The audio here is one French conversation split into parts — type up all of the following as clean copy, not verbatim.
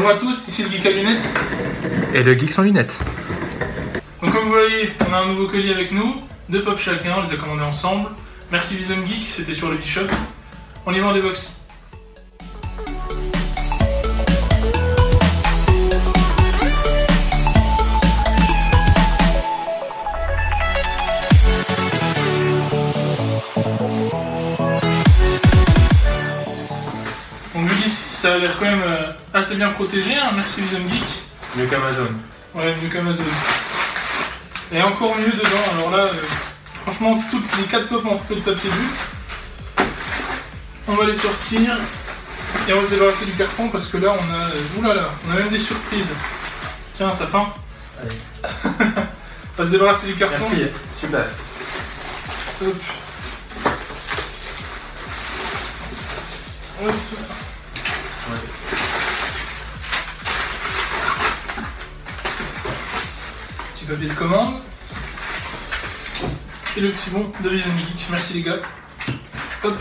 Bonjour à tous, ici le Geek à lunettes. Et le Geek sans lunettes. Donc comme vous voyez, on a un nouveau colis avec nous, 2 pop chacun, on les a commandés ensemble. Merci Vision Geek, c'était sur le Bishop. On y va en débox. Donc vu d'ici, ça a l'air quand même assez bien protégé, hein. Merci Vision Geek. Mieux qu'Amazon. Ouais, mieux qu'Amazon. Et encore mieux dedans, alors là, franchement, toutes les 4 pop en peu de papier bulle. On va les sortir et on va se débarrasser du carton parce que là, on a. Oulala, on a même des surprises. Tiens, t'as faim? Allez. On va se débarrasser du carton. Merci, super. Hop. Hop. Ouais. Petit papier de commande. Et le petit bon de Vision Geek. Merci les gars. Hop.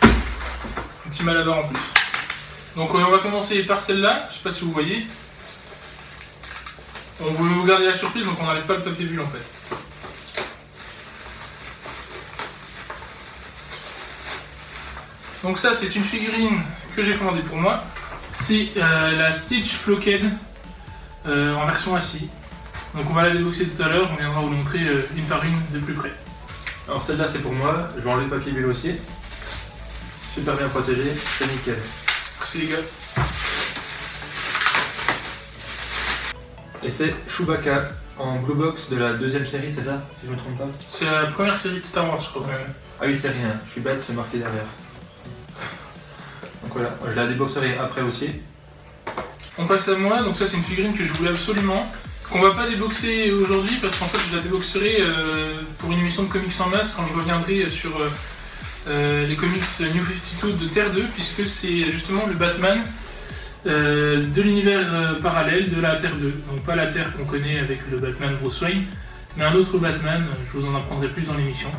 Un petit malabar en plus. Donc on va commencer par celle-là. Je sais pas si vous voyez. On voulait vous garder la surprise, donc on n'enlève pas le papier bulle en fait. Donc ça c'est une figurine que j'ai commandée pour moi. C'est la Stitch Flockhead en version assis. Donc on va la déboxer tout à l'heure, on viendra vous montrer une par une de plus près. Alors celle-là c'est pour moi, je vais enlever le papier bulle aussi. Super bien protégé, c'est nickel. Merci les gars. Et c'est Chewbacca en Blue Box de la 2e série, c'est ça? Si je me trompe pas. C'est la première série de Star Wars je crois quand même. Ah oui c'est rien, je suis bête, c'est marqué derrière. Donc voilà, je la déboxerai après aussi. On passe à moi, donc ça c'est une figurine que je voulais absolument. Qu'on va pas déboxer aujourd'hui parce qu'en fait je la déboxerai pour une émission de comics en masse quand je reviendrai sur les comics New 52 de Terre 2 puisque c'est justement le Batman de l'univers parallèle de la Terre 2. Donc pas la Terre qu'on connaît avec le Batman Bruce Wayne, mais un autre Batman, je vous en apprendrai plus dans l'émission.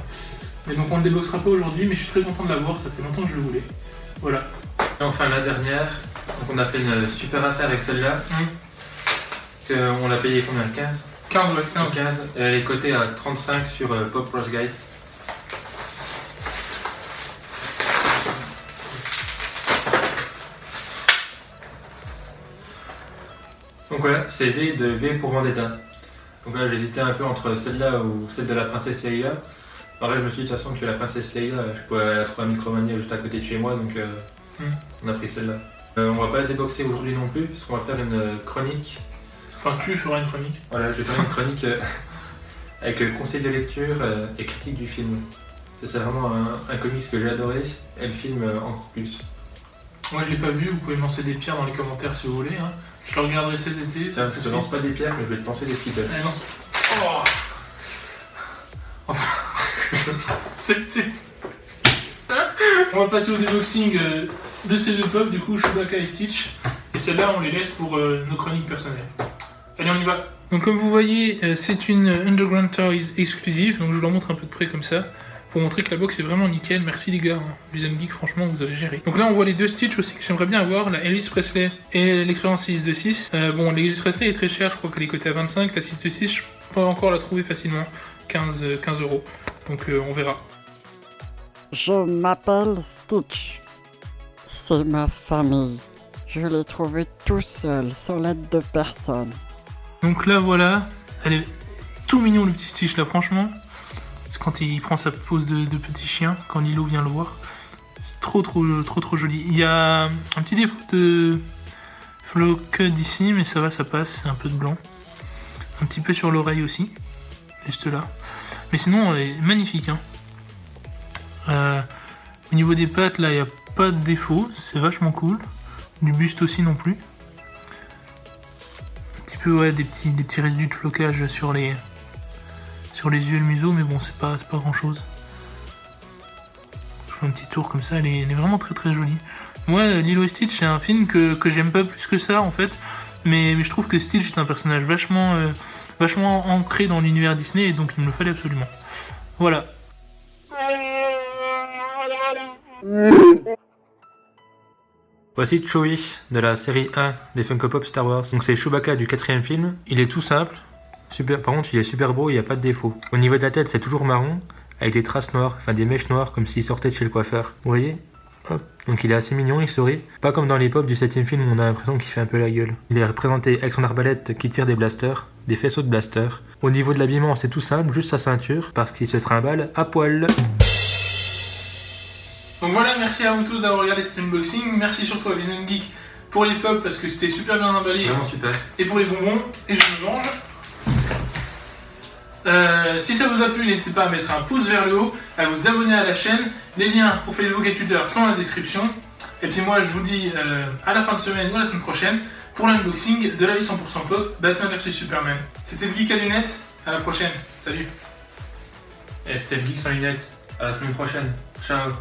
Mais donc on le déboxera pas aujourd'hui mais je suis très content de l'avoir, ça fait longtemps que je le voulais. Voilà. Et enfin la dernière, donc on a fait une super affaire avec celle-là. On l'a payé combien? 15? 15 ouais, 15. Elle est cotée à 35 sur Pop Price Guide. Donc voilà, c'est V de V pour Vendetta. Donc là j'hésitais un peu entre celle-là ou celle de la princesse Leia. Pareil, je me suis dit de toute façon que la princesse Leia, je pourrais la trouver à Micromania juste à côté de chez moi, donc on a pris celle-là. On va pas la déboxer aujourd'hui non plus, parce qu'on va faire une chronique. Enfin, tu feras une chronique. Voilà, je vais faire une chronique avec conseil de lecture et critique du film. C'est vraiment un comics que j'ai adoré, et le film encore plus. Moi je l'ai pas vu, vous pouvez me lancer des pierres dans les commentaires si vous voulez. Hein. Je le regarderai cet été. Tiens, je te lance pas des pierres, mais je vais te lancer des skittles. Oh. C'était... On va passer au déboxing de ces 2 pop, du coup Chewbacca et Stitch. Et celles-là on les laisse pour nos chroniques personnelles. Allez, on y va. Donc comme vous voyez, c'est une Underground Toys exclusive, donc je vous la montre un peu de près comme ça, pour montrer que la box est vraiment nickel. Merci les gars, Vision Geek, franchement vous avez géré. Donc là on voit les 2 Stitch aussi que j'aimerais bien avoir, la Elvis Presley et l'expérience 6 de 6. Bon, l'Elvis Presley est très chère, je crois qu'elle est cotée à 25, la 6 de 6 je peux encore la trouver facilement, 15 €. Donc on verra. Je m'appelle Stitch. C'est ma famille. Je l'ai trouvé tout seul, sans l'aide de personne. Donc là voilà, elle est tout mignon le petit Stitch là franchement. C'est quand il prend sa pose de petit chien, quand Lilo vient le voir. C'est trop joli. Il y a un petit défaut de Flockhead ici, mais ça va, ça passe, c'est un peu de blanc. Un petit peu sur l'oreille aussi, juste là. Mais sinon elle est magnifique. Hein. Au niveau des pattes là, il n'y a pas de défaut, c'est vachement cool. Du buste aussi non plus. Ouais, des petits résidus de flocage sur les yeux et le museau, mais bon, c'est pas grand chose. Je fais un petit tour comme ça, elle est vraiment très jolie. Moi, Lilo et Stitch, c'est un film que j'aime pas plus que ça en fait, mais je trouve que Stitch est un personnage vachement ancré dans l'univers Disney, et donc il me le fallait absolument. Voilà. Voici Chewie de la série 1 des Funko Pop Star Wars. Donc c'est Chewbacca du 4e film. Il est tout simple. Par contre, il est super beau, il n'y a pas de défaut. Au niveau de la tête, c'est toujours marron, avec des traces noires, enfin des mèches noires, comme s'il sortait de chez le coiffeur. Vous voyez? Hop. Donc il est assez mignon, il sourit. Pas comme dans les pop du 7e film où on a l'impression qu'il fait un peu la gueule. Il est représenté avec son arbalète qui tire des blasters, des faisceaux de blasters. Au niveau de l'habillement, c'est tout simple, juste sa ceinture, parce qu'il se trimballe à poil. Donc voilà, merci à vous tous d'avoir regardé cet unboxing. Merci surtout à Vision Geek pour les pop parce que c'était super bien emballé. Vraiment super. Et pour les bonbons, et je me mange. Si ça vous a plu, n'hésitez pas à mettre un pouce vers le haut, à vous abonner à la chaîne. Les liens pour Facebook et Twitter sont dans la description. Et puis moi, je vous dis à la fin de semaine ou à la semaine prochaine pour l'unboxing de la vie 100% pop Batman vs Superman. C'était le Geek à lunettes. À la prochaine. Salut. Et c'était le Geek sans lunettes. À la semaine prochaine. Ciao.